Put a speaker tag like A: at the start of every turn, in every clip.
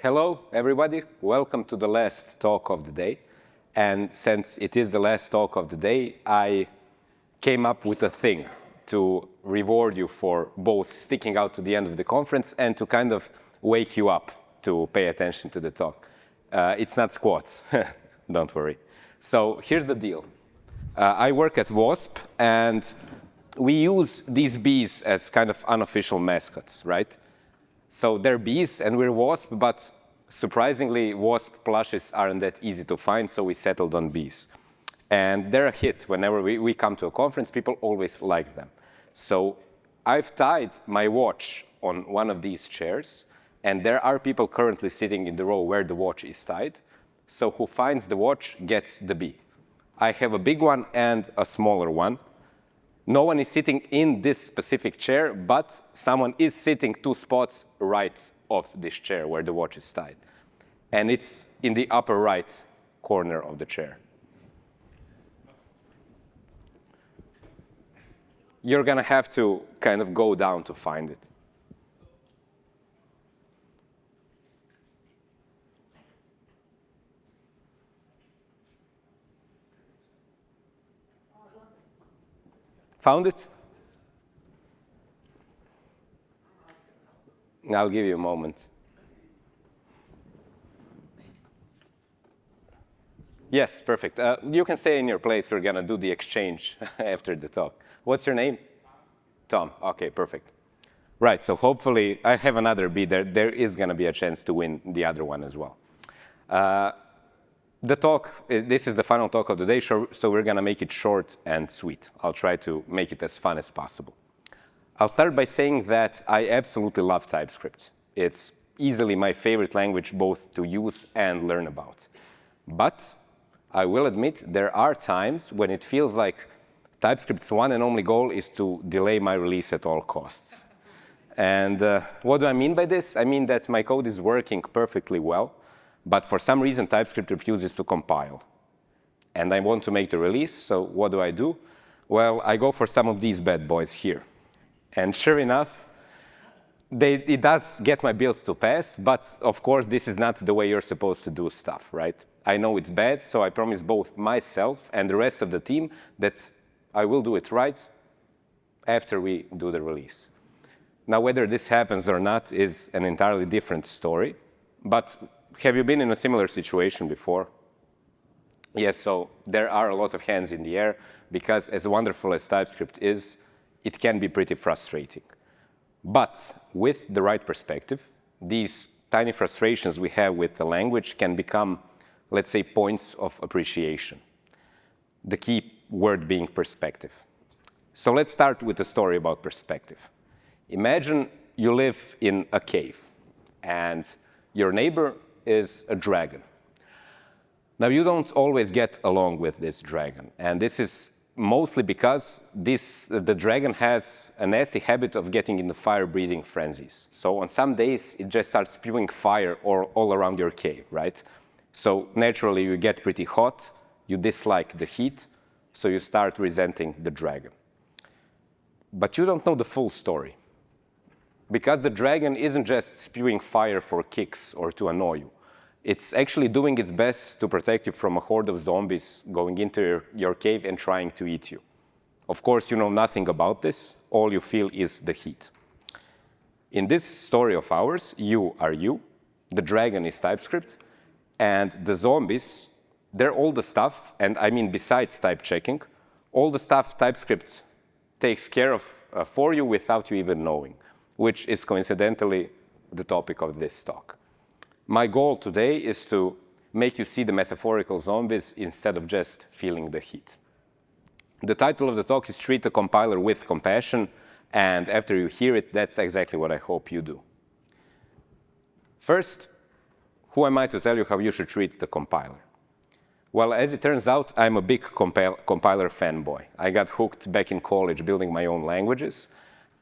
A: Hello, everybody. Welcome to the last talk of the day. And since it is the last talk of the day, I came up with a thing to reward you for both sticking out to the end of the conference and to kind of wake you up to pay attention to the talk. It's not squats, don't worry. So here's the deal. I work at Wasp, and we use these bees as kind of unofficial mascots, right? So they're bees, and we're Wasp, but surprisingly, Wasp plushes aren't that easy to find, so we settled on bees. And they're a hit. Whenever we come to a conference, people always like them. So I've tied my watch on one of these chairs, and there are people currently sitting in the row where the watch is tied. So who finds the watch gets the bee. I have a big one and a smaller one. No one is sitting in this specific chair, but someone is sitting 2 spots right of this chair where the watch is tied. And it's in the upper right corner of the chair. You're going to have to kind of go down to find it. Found it? I'll give you a moment. Yes, perfect. You can stay in your place. We're going to do the exchange after the talk. What's your name? Tom. OK, perfect. Right, so hopefully I have another bee there. There is going to be a chance to win the other one as well. The talk, this is the final talk of the day, so we're going to make it short and sweet. I'll try to make it as fun as possible. I'll start by saying that I absolutely love TypeScript. It's easily my favorite language both to use and learn about. But I will admit there are times when it feels like TypeScript's one and only goal is to delay my release at all costs. And what do I mean by this? I mean that my code is working perfectly well, but for some reason TypeScript refuses to compile. And I want to make the release, so what do? Well, I go for some of these bad boys here. And sure enough, it does get my build to pass, but of course this is not the way you're supposed to do stuff, right? I know it's bad, so I promise both myself and the rest of the team that I will do it right after we do the release. Now, whether this happens or not is an entirely different story, but have you been in a similar situation before? Yes, so there are a lot of hands in the air, because as wonderful as TypeScript is, it can be pretty frustrating. But with the right perspective, these tiny frustrations we have with the language can become, let's say, points of appreciation. The key word being perspective. So let's start with a story about perspective. Imagine you live in a cave, and your neighbor is a dragon. Now, you don't always get along with this dragon, and this is mostly because the dragon has a nasty habit of getting into fire-breathing frenzies. So on some days, it just starts spewing fire all around your cave, right? So naturally, you get pretty hot, you dislike the heat, so you start resenting the dragon. But you don't know the full story, because the dragon isn't just spewing fire for kicks or to annoy you. It's actually doing its best to protect you from a horde of zombies going into your cave and trying to eat you. Of course, you know nothing about this. All you feel is the heat. In this story of ours, you are you, the dragon is TypeScript, and the zombies, they're all the stuff, and I mean besides type checking, all the stuff TypeScript takes care of for you without you even knowing, which is coincidentally the topic of this talk. My goal today is to make you see the metaphorical zombies instead of just feeling the heat. The title of the talk is Treat the Compiler with Compassion, and after you hear it, that's exactly what I hope you do. First, who am I to tell you how you should treat the compiler? Well, as it turns out, I'm a big compiler fanboy. I got hooked back in college building my own languages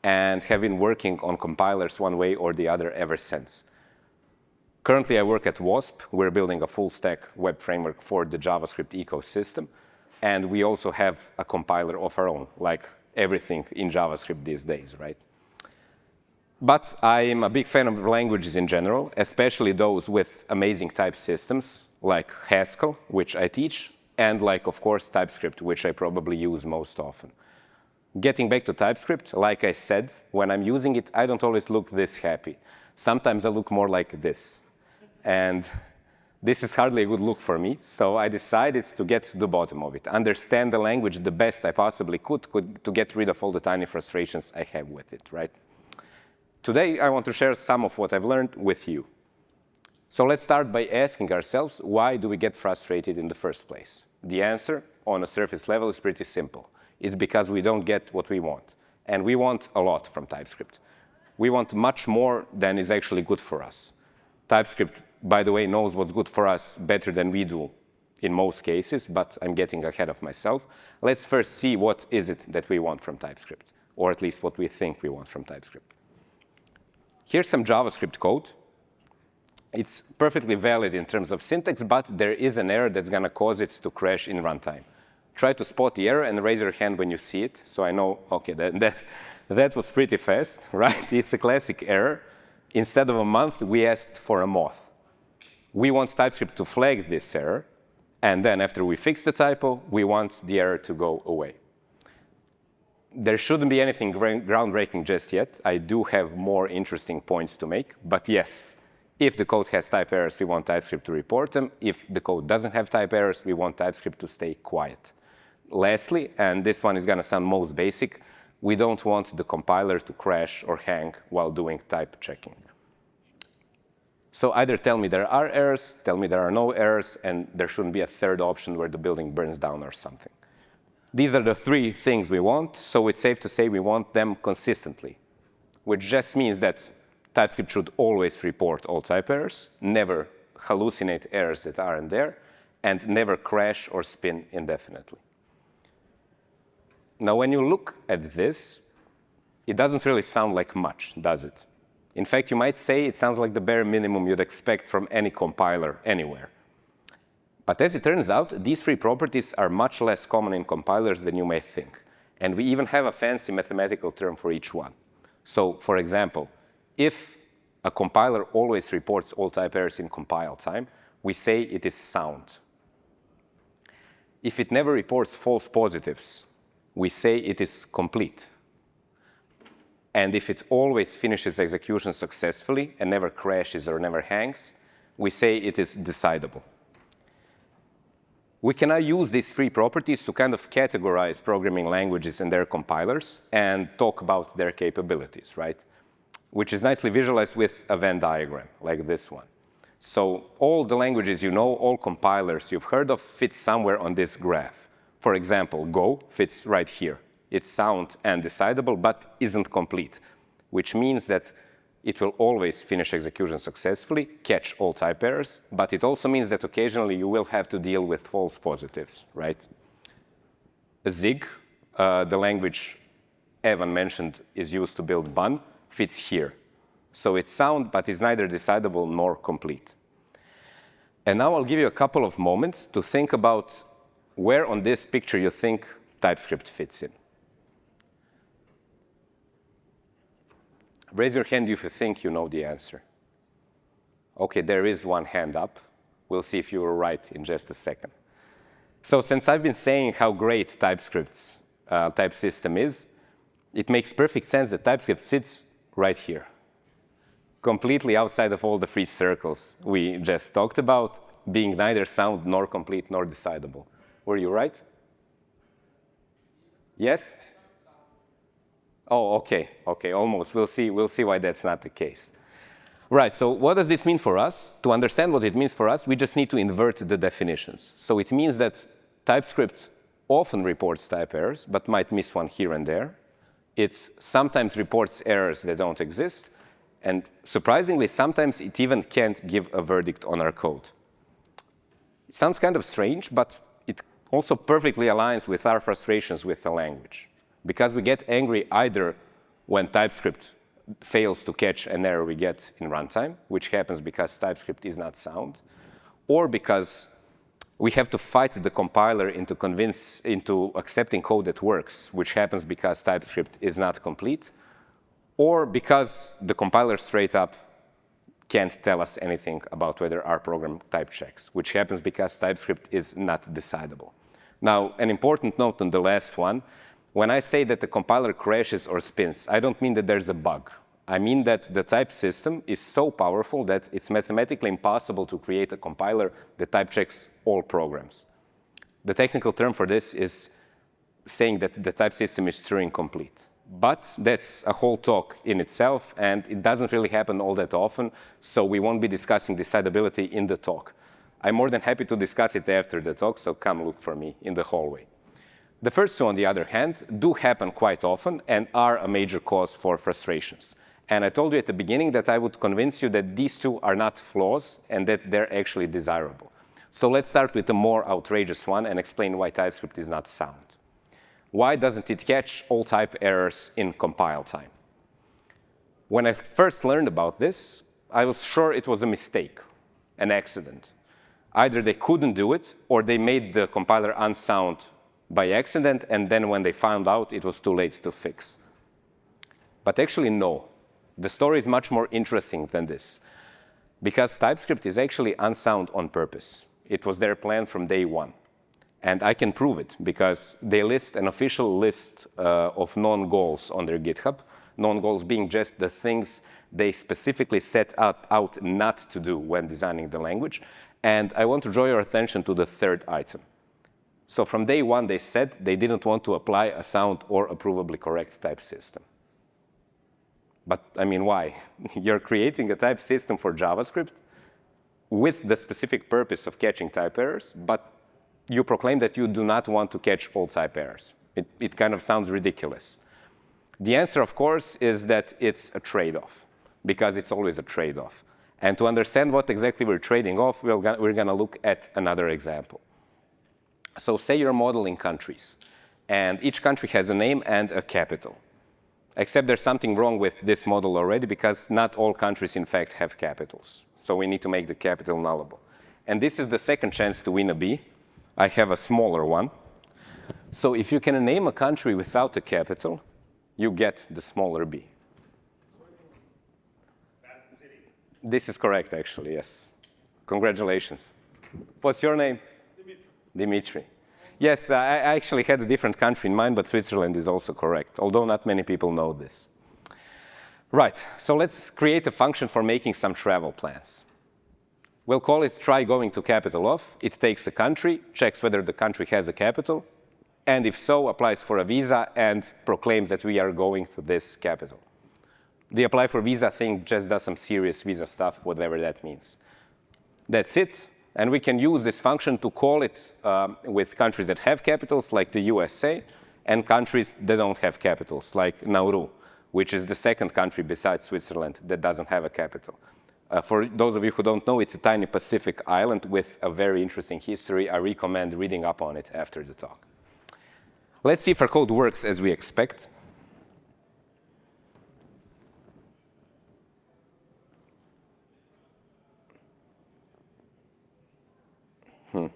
A: and have been working on compilers one way or the other ever since. Currently, I work at Wasp. We're building a full-stack web framework for the JavaScript ecosystem. And we also have a compiler of our own, like everything in JavaScript these days, right? But I'm a big fan of languages in general, especially those with amazing type systems, like Haskell, which I teach, and like, of course, TypeScript, which I probably use most often. Getting back to TypeScript, like I said, when I'm using it, I don't always look this happy. Sometimes I look more like this. And this is hardly a good look for me, so I decided to get to the bottom of it, understand the language the best I possibly could to get rid of all the tiny frustrations I have with it, right? Today, I want to share some of what I've learned with you. So let's start by asking ourselves, why do we get frustrated in the first place? The answer, on a surface level, is pretty simple. It's because we don't get what we want. And we want a lot from TypeScript. We want much more than is actually good for us. TypeScript, by the way, knows what's good for us better than we do in most cases, but I'm getting ahead of myself. Let's first see what is it that we want from TypeScript, or at least what we think we want from TypeScript. Here's some JavaScript code. It's perfectly valid in terms of syntax, but there is an error that's going to cause it to crash in runtime. Try to spot the error and raise your hand when you see it, so I know, OK, that was pretty fast, right? It's a classic error. Instead of a month, we asked for a moth. We want TypeScript to flag this error, and then after we fix the typo, we want the error to go away. There shouldn't be anything groundbreaking just yet. I do have more interesting points to make, but yes, if the code has type errors, we want TypeScript to report them. If the code doesn't have type errors, we want TypeScript to stay quiet. Lastly, and this one is going to sound most basic, we don't want the compiler to crash or hang while doing type checking. So either tell me there are errors, tell me there are no errors, and there shouldn't be a third option where the building burns down or something. These are the three things we want, so it's safe to say we want them consistently, which just means that TypeScript should always report all type errors, never hallucinate errors that aren't there, and never crash or spin indefinitely. Now, when you look at this, it doesn't really sound like much, does it? In fact, you might say it sounds like the bare minimum you'd expect from any compiler anywhere. But as it turns out, these three properties are much less common in compilers than you may think. And we even have a fancy mathematical term for each one. So, for example, if a compiler always reports all type errors in compile time, we say it is sound. If it never reports false positives, we say it is complete. And if it always finishes execution successfully and never crashes or never hangs, we say it is decidable. We can now use these three properties to kind of categorize programming languages and their compilers and talk about their capabilities, right? Which is nicely visualized with a Venn diagram, like this one. So all the languages you know, all compilers you've heard of, fit somewhere on this graph. For example, Go fits right here. It's sound and decidable, but isn't complete, which means that it will always finish execution successfully, catch all type errors, but it also means that occasionally you will have to deal with false positives, right? Zig, the language Evan mentioned is used to build Bun, fits here. So it's sound, but it's neither decidable nor complete. And now I'll give you a couple of moments to think about where on this picture you think TypeScript fits in. Raise your hand if you think you know the answer. OK, there is one hand up. We'll see if you were right in just a second. So since I've been saying how great TypeScript's type system is, it makes perfect sense that TypeScript sits right here, completely outside of all the free circles we just talked about, being neither sound nor complete nor decidable. Were you right? Yes? Oh, OK, almost. We'll see why that's not the case. Right, so what does this mean for us? To understand what it means for us, we just need to invert the definitions. So it means that TypeScript often reports type errors, but might miss one here and there. It sometimes reports errors that don't exist. And surprisingly, sometimes it even can't give a verdict on our code. It sounds kind of strange, but it also perfectly aligns with our frustrations with the language. Because we get angry either when TypeScript fails to catch an error we get in runtime, which happens because TypeScript is not sound, or because we have to fight the compiler into accepting code that works, which happens because TypeScript is not complete, or because the compiler straight up can't tell us anything about whether our program type checks, which happens because TypeScript is not decidable. Now, an important note on the last one, when I say that the compiler crashes or spins, I don't mean that there's a bug. I mean that the type system is so powerful that it's mathematically impossible to create a compiler that type checks all programs. The technical term for this is saying that the type system is Turing complete. But that's a whole talk in itself, and it doesn't really happen all that often, so we won't be discussing decidability in the talk. I'm more than happy to discuss it after the talk, so come look for me in the hallway. The first two, on the other hand, do happen quite often and are a major cause for frustrations. And I told you at the beginning that I would convince you that these two are not flaws and that they're actually desirable. So let's start with the more outrageous one and explain why TypeScript is not sound. Why doesn't it catch all type errors in compile time? When I first learned about this, I was sure it was a mistake, an accident. Either they couldn't do it, or they made the compiler unsound by accident, and then when they found out, it was too late to fix. But actually, no. The story is much more interesting than this, because TypeScript is actually unsound on purpose. It was their plan from day one. And I can prove it, because they list an official list of known goals on their GitHub, known goals being just the things they specifically set out not to do when designing the language. And I want to draw your attention to the third item. So from day one, they said they didn't want to apply a sound or a provably correct type system. But I mean, why? You're creating a type system for JavaScript with the specific purpose of catching type errors, but you proclaim that you do not want to catch all type errors. It kind of sounds ridiculous. The answer, of course, is that it's a trade-off, because it's always a trade-off. And to understand what exactly we're trading off, we're going to look at another example. So say you're modeling countries, and each country has a name and a capital. Except there's something wrong with this model already, because not all countries, in fact, have capitals. So we need to make the capital nullable. And this is the second chance to win a B. I have a smaller one. So if you can name a country without a capital, you get the smaller B. This is correct, actually, yes. Congratulations. What's your name? Dimitri. Yes, I actually had a different country in mind, but Switzerland is also correct, although not many people know this. Right, so let's create a function for making some travel plans. We'll call it try going to capital of. It takes a country, checks whether the country has a capital, and if so, applies for a visa and proclaims that we are going to this capital. The apply for visa thing just does some serious visa stuff, whatever that means. That's it. And we can use this function to call it with countries that have capitals, like the USA, and countries that don't have capitals, like Nauru, which is the second country besides Switzerland that doesn't have a capital. For those of you who don't know, it's a tiny Pacific island with a very interesting history. I recommend reading up on it after the talk. Let's see if our code works as we expect.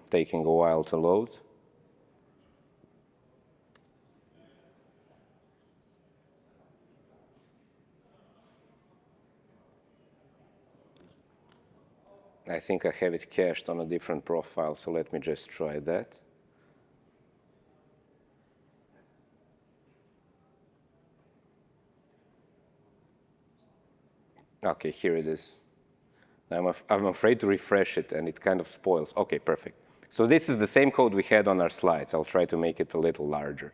A: Taking a while to load. I think I have it cached on a different profile, so let me just try that. OK, here it is. I'm afraid to refresh it, and it kind of spoils. OK, perfect. So this is the same code we had on our slides. I'll try to make it a little larger.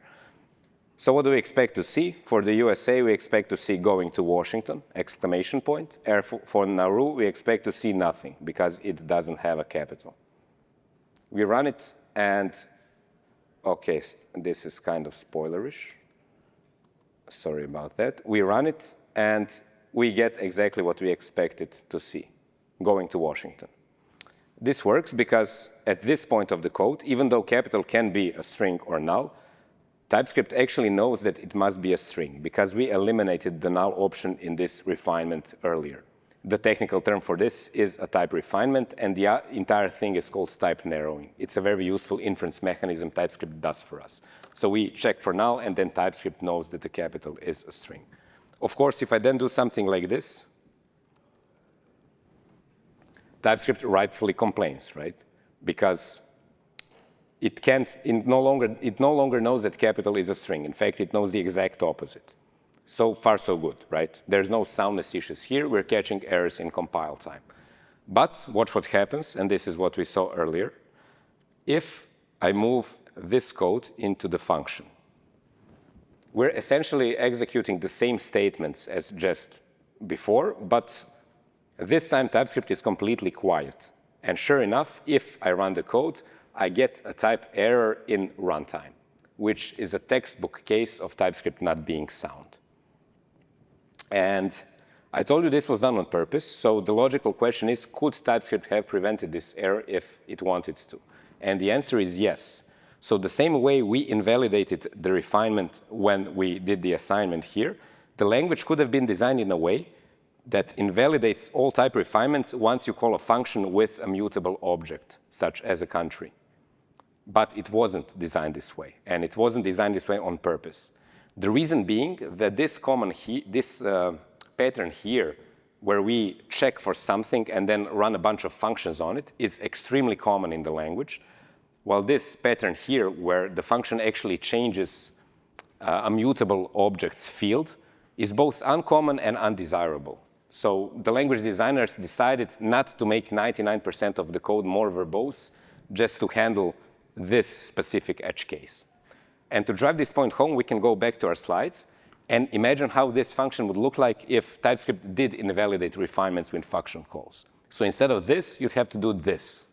A: So what do we expect to see? For the USA, we expect to see going to Washington, exclamation point. For Nauru, we expect to see nothing, because it doesn't have a capital. We run it, and OK, this is kind of spoilerish. Sorry about that. We run it, and we get exactly what we expected to see, going to Washington. This works because at this point of the code, even though capital can be a string or null, TypeScript actually knows that it must be a string, because we eliminated the null option in this refinement earlier. The technical term for this is a type refinement, and the entire thing is called type narrowing. It's a very useful inference mechanism TypeScript does for us. So we check for null, and then TypeScript knows that the capital is a string. Of course, if I then do something like this, TypeScript rightfully complains, right? Because it no longer knows that capital is a string. In fact, it knows the exact opposite. So far, so good, right? There's no soundness issues here. We're catching errors in compile time. But watch what happens, and this is what we saw earlier. If I move this code into the function, we're essentially executing the same statements as just before, but this time TypeScript is completely quiet. And sure enough, if I run the code, I get a type error in runtime, which is a textbook case of TypeScript not being sound. And I told you this was done on purpose, so the logical question is, could TypeScript have prevented this error if it wanted to? And the answer is yes. So the same way we invalidated the refinement when we did the assignment here, the language could have been designed in a way that invalidates all type refinements once you call a function with a mutable object, such as a country. But it wasn't designed this way, and it wasn't designed this way on purpose. The reason being that this pattern here, where we check for something and then run a bunch of functions on it, is extremely common in the language, while this pattern here, where the function actually changes a mutable object's field, is both uncommon and undesirable. So the language designers decided not to make 99% of the code more verbose, just to handle this specific edge case. And to drive this point home, we can go back to our slides and imagine how this function would look like if TypeScript did invalidate refinements with function calls. So instead of this, you'd have to do this,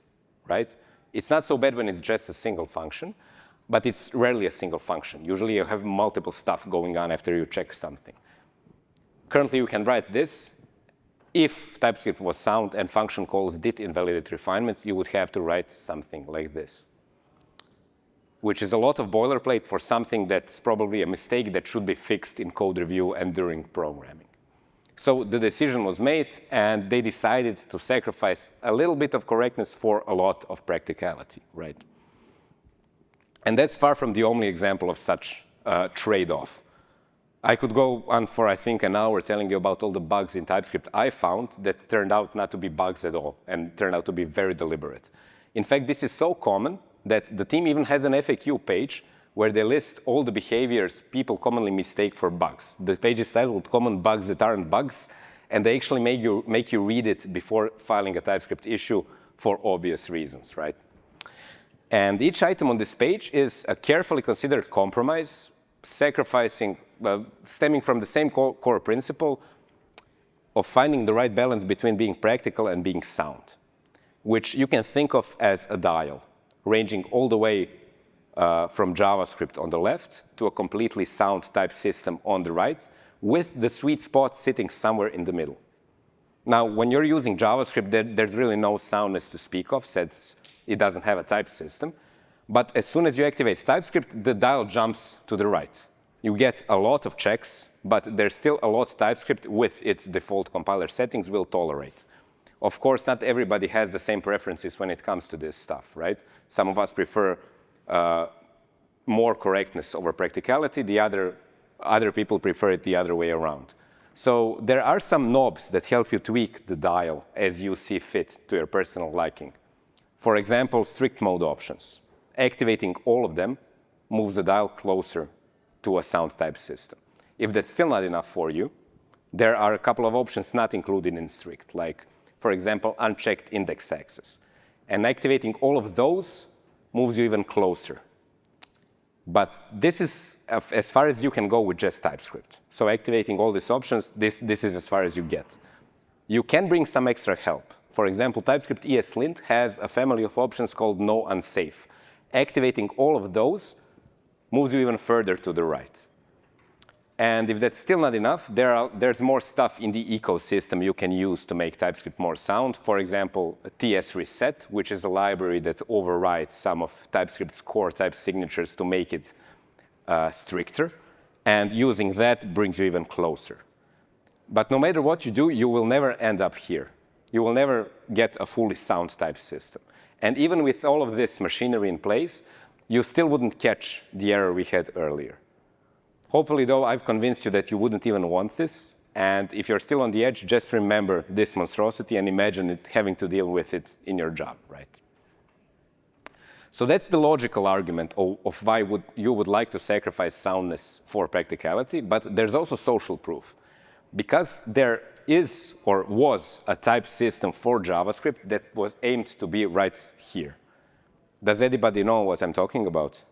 A: right? It's not so bad when it's just a single function, but it's rarely a single function. Usually you have multiple stuff going on after you check something. Currently, you can write this. If TypeScript was sound and function calls did invalidate refinements, you would have to write something like this, which is a lot of boilerplate for something that's probably a mistake that should be fixed in code review and during programming. So the decision was made, and they decided to sacrifice a little bit of correctness for a lot of practicality, right? And that's far from the only example of such trade-off. I could go on for, I think, an hour telling you about all the bugs in TypeScript I found that turned out not to be bugs at all and turned out to be very deliberate. In fact, this is so common that the team even has an FAQ page where they list all the behaviors people commonly mistake for bugs. The page is titled Common Bugs That Aren't Bugs, and they actually make you read it before filing a TypeScript issue for obvious reasons, right? And each item on this page is a carefully considered compromise, stemming from the same core principle of finding the right balance between being practical and being sound, which you can think of as a dial, ranging all the way from JavaScript on the left to a completely sound type system on the right, with the sweet spot sitting somewhere in the middle. Now, when you're using JavaScript, there's really no soundness to speak of, since it doesn't have a type system. But as soon as you activate TypeScript, the dial jumps to the right. You get a lot of checks, but there's still a lot TypeScript with its default compiler settings will tolerate. Of course, not everybody has the same preferences when it comes to this stuff, right? Some of us prefer more correctness over practicality. The other people prefer it the other way around. So there are some knobs that help you tweak the dial as you see fit to your personal liking. For example, strict mode options. Activating all of them moves the dial closer to a sound type system. If that's still not enough for you, there are a couple of options not included in strict, like, for example, unchecked index access. And activating all of those moves you even closer. But this is as far as you can go with just TypeScript. So activating all these options, this is as far as you get. You can bring some extra help. For example, TypeScript ESLint has a family of options called no unsafe. Activating all of those moves you even further to the right. And if that's still not enough, there's more stuff in the ecosystem you can use to make TypeScript more sound. For example, TS reset, which is a library that overrides some of TypeScript's core type signatures to make it stricter. And using that brings you even closer. But no matter what you do, you will never end up here. You will never get a fully sound type system. And even with all of this machinery in place, you still wouldn't catch the error we had earlier. Hopefully, though, I've convinced you that you wouldn't even want this. And if you're still on the edge, just remember this monstrosity and imagine it having to deal with it in your job, right? So that's the logical argument of why you would like to sacrifice soundness for practicality, but there's also social proof. Because there is or was a type system for JavaScript that was aimed to be right here. Does anybody know what I'm talking about?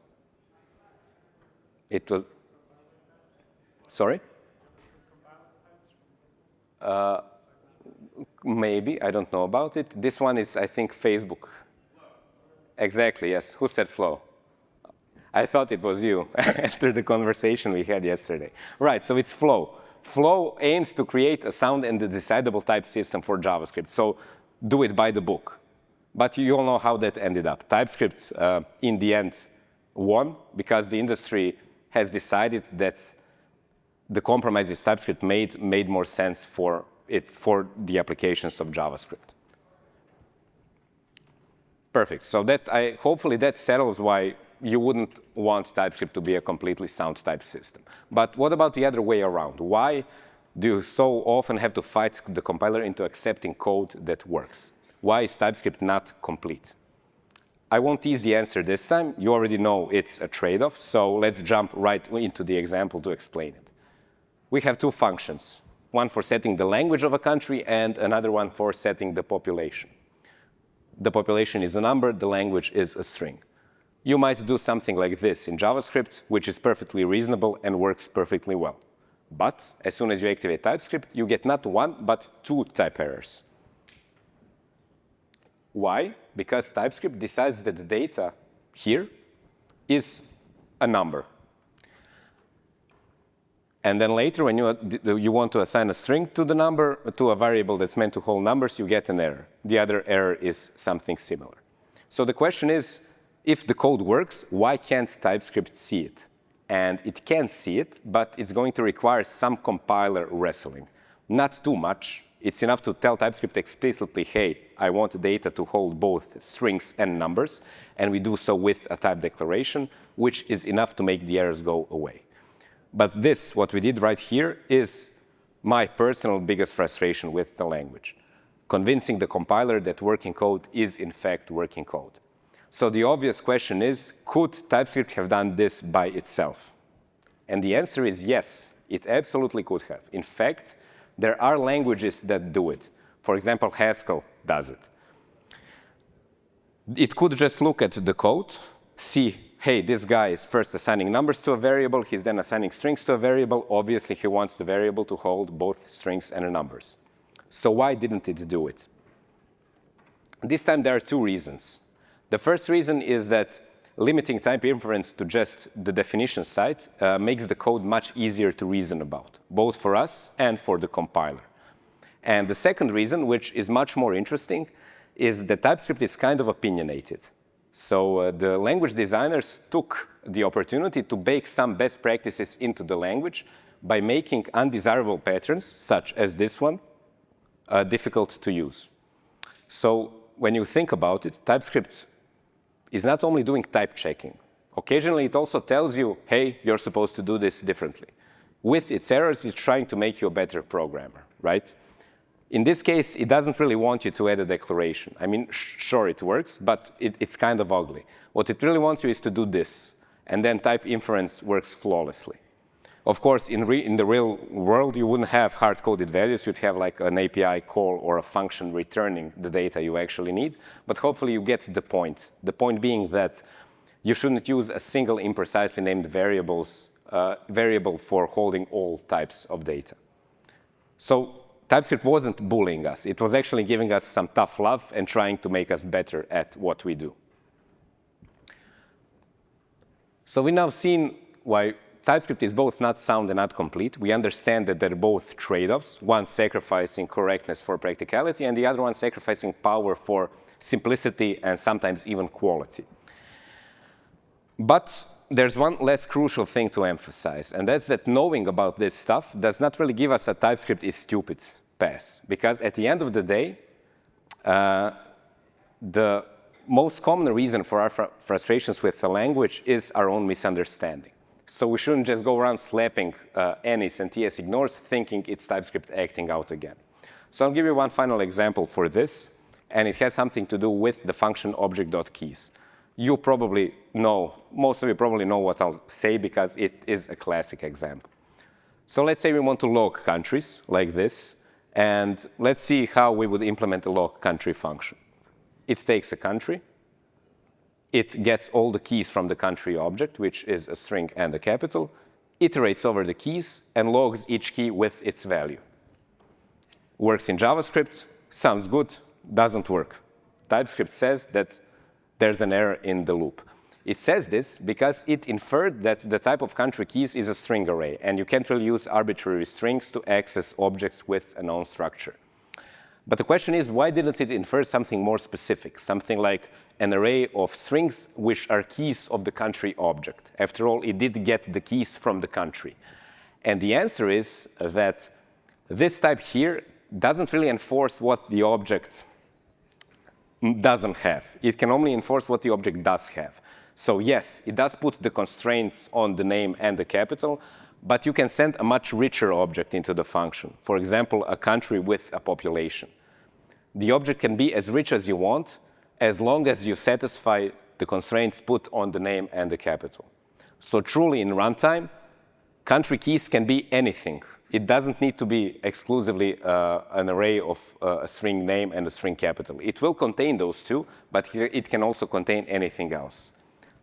A: It was... Sorry? Maybe, I don't know about it. This one is, I think, Facebook. Exactly, yes. Who said flow? I thought it was you after the conversation we had yesterday. Right, so it's flow. Flow aims to create a sound and a decidable type system for JavaScript. So do it by the book. But you all know how that ended up. TypeScript, in the end, won because the industry has decided that the compromises TypeScript made more sense for the applications of JavaScript. Perfect. So hopefully that settles why you wouldn't want TypeScript to be a completely sound type system. But what about the other way around? Why do you so often have to fight the compiler into accepting code that works? Why is TypeScript not complete? I won't tease the answer this time. You already know it's a trade-off, so let's jump right into the example to explain it. We have two functions, one for setting the language of a country and another one for setting the population. The population is a number, the language is a string. You might do something like this in JavaScript, which is perfectly reasonable and works perfectly well. But as soon as you activate TypeScript, you get not one, but two type errors. Why? Because TypeScript decides that the data here is a number. And then later, when you want to assign a string to the number, to a variable that's meant to hold numbers, you get an error. The other error is something similar. So the question is, if the code works, why can't TypeScript see it? And it can see it, but it's going to require some compiler wrestling. Not too much. It's enough to tell TypeScript explicitly, hey, I want data to hold both strings and numbers, and we do so with a type declaration, which is enough to make the errors go away. But this, what we did right here, is my personal biggest frustration with the language, convincing the compiler that working code is, in fact, working code. So the obvious question is, could TypeScript have done this by itself? And the answer is yes, it absolutely could have. In fact, there are languages that do it. For example, Haskell does it. It could just look at the code, see, hey, this guy is first assigning numbers to a variable, he's then assigning strings to a variable. Obviously, he wants the variable to hold both strings and numbers. So why didn't it do it? This time, there are two reasons. The first reason is that limiting type inference to just the definition side makes the code much easier to reason about, both for us and for the compiler. And the second reason, which is much more interesting, is that TypeScript is kind of opinionated. So the language designers took the opportunity to bake some best practices into the language by making undesirable patterns, such as this one, difficult to use. So when you think about it, TypeScript is not only doing type checking. Occasionally, it also tells you, hey, you're supposed to do this differently. With its errors, it's trying to make you a better programmer, right? In this case, it doesn't really want you to add a declaration. I mean, sure, it works, but it's kind of ugly. What it really wants you is to do this, and then type inference works flawlessly. Of course, in the real world, you wouldn't have hard-coded values. You'd have like an API call or a function returning the data you actually need. But hopefully, you get the point. The point being that you shouldn't use a single imprecisely named variable for holding all types of data. So TypeScript wasn't bullying us. It was actually giving us some tough love and trying to make us better at what we do. So we've now seen why TypeScript is both not sound and not complete. We understand that they're both trade-offs, one sacrificing correctness for practicality and the other one sacrificing power for simplicity and sometimes even quality. But there's one less crucial thing to emphasize, and that's that knowing about this stuff does not really give us a TypeScript is stupid pass. Because at the end of the day, the most common reason for our frustrations with the language is our own misunderstanding. So we shouldn't just go around slapping any's and ts ignores, thinking it's TypeScript acting out again. So I'll give you one final example for this, and it has something to do with the function object.keys. You probably know, most of you probably know what I'll say because it is a classic example. So let's say we want to log countries like this, and let's see how we would implement a log country function. It takes a country, it gets all the keys from the country object, which is a string and a capital, iterates over the keys, and logs each key with its value. Works in JavaScript, sounds good, doesn't work. TypeScript says that there's an error in the loop. It says this because it inferred that the type of country keys is a string array, and you can't really use arbitrary strings to access objects with a known structure. But the question is, why didn't it infer something more specific, something like an array of strings which are keys of the country object? After all, it did get the keys from the country. And the answer is that this type here doesn't really enforce what the object doesn't have. It can only enforce what the object does have. So yes, it does put the constraints on the name and the capital, but you can send a much richer object into the function. For example, a country with a population. The object can be as rich as you want, as long as you satisfy the constraints put on the name and the capital. So truly in runtime, country keys can be anything. It doesn't need to be exclusively an array of a string name and a string capital. It will contain those two, but here it can also contain anything else.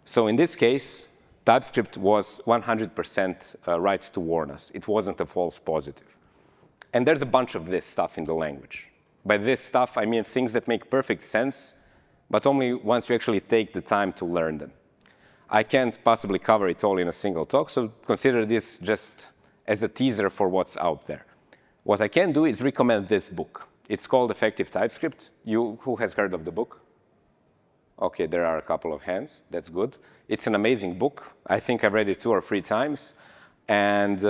A: So in this case, TypeScript was 100% right to warn us. It wasn't a false positive. And there's a bunch of this stuff in the language. By this stuff, I mean things that make perfect sense, but only once you actually take the time to learn them. I can't possibly cover it all in a single talk, so consider this just as a teaser for what's out there. What I can do is recommend this book. It's called Effective TypeScript. Who has heard of the book? OK, there are a couple of hands. That's good. It's an amazing book. I think I've read it 2 or 3 times. And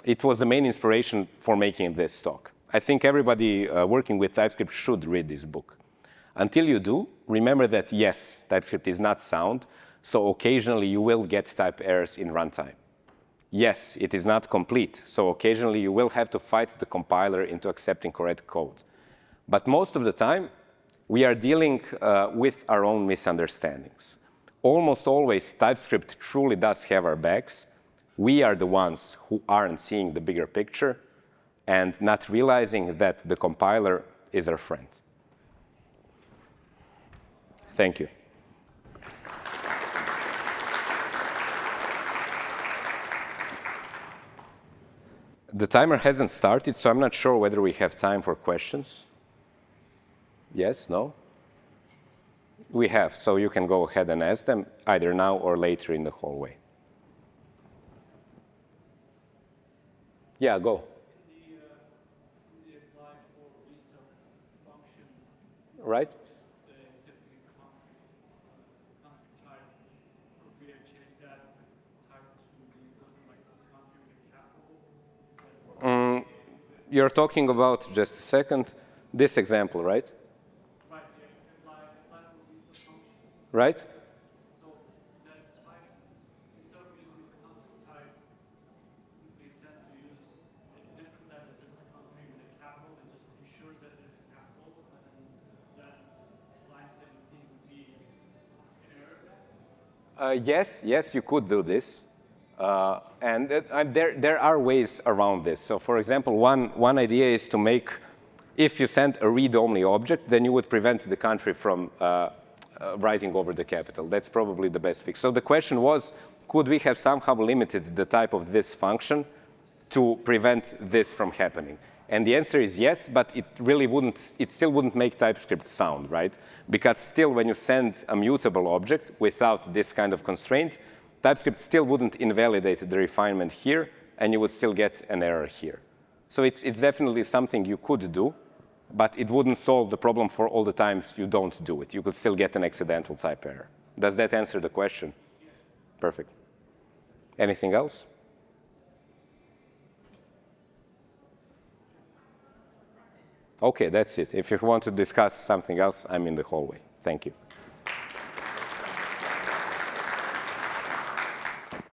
A: it was the main inspiration for making this talk. I think everybody working with TypeScript should read this book. Until you do, remember that, yes, TypeScript is not sound, so occasionally you will get type errors in runtime. Yes, it is not complete, so occasionally you will have to fight the compiler into accepting correct code. But most of the time, we are dealing with our own misunderstandings. Almost always, TypeScript truly does have our backs. We are the ones who aren't seeing the bigger picture and not realizing that the compiler is our friend. Thank you. The timer hasn't started, so I'm not sure whether we have time for questions. Yes? No? We have, so you can go ahead and ask them either now or later in the hallway. Yeah, go. Right? You're talking about, just a second, this example, right? Right?
B: So that type, instead of using the country type, it makes sense to use a different type that says country with a capital and just ensures that there's a capital, and then line 17 would be an error.
A: Yes, you could do this. And there are ways around this. So for example, one idea is to make, if you send a read-only object, then you would prevent the country from writing over the capital. That's probably the best fix. So the question was, could we have somehow limited the type of this function to prevent this from happening? And the answer is yes, but it still wouldn't make TypeScript sound, right? Because still, when you send a mutable object without this kind of constraint, TypeScript still wouldn't invalidate the refinement here, and you would still get an error here. So it's definitely something you could do, but it wouldn't solve the problem for all the times you don't do it. You could still get an accidental type error. Does that answer the question? Yes. Perfect. Anything else? OK, that's it. If you want to discuss something else, I'm in the hallway. Thank you.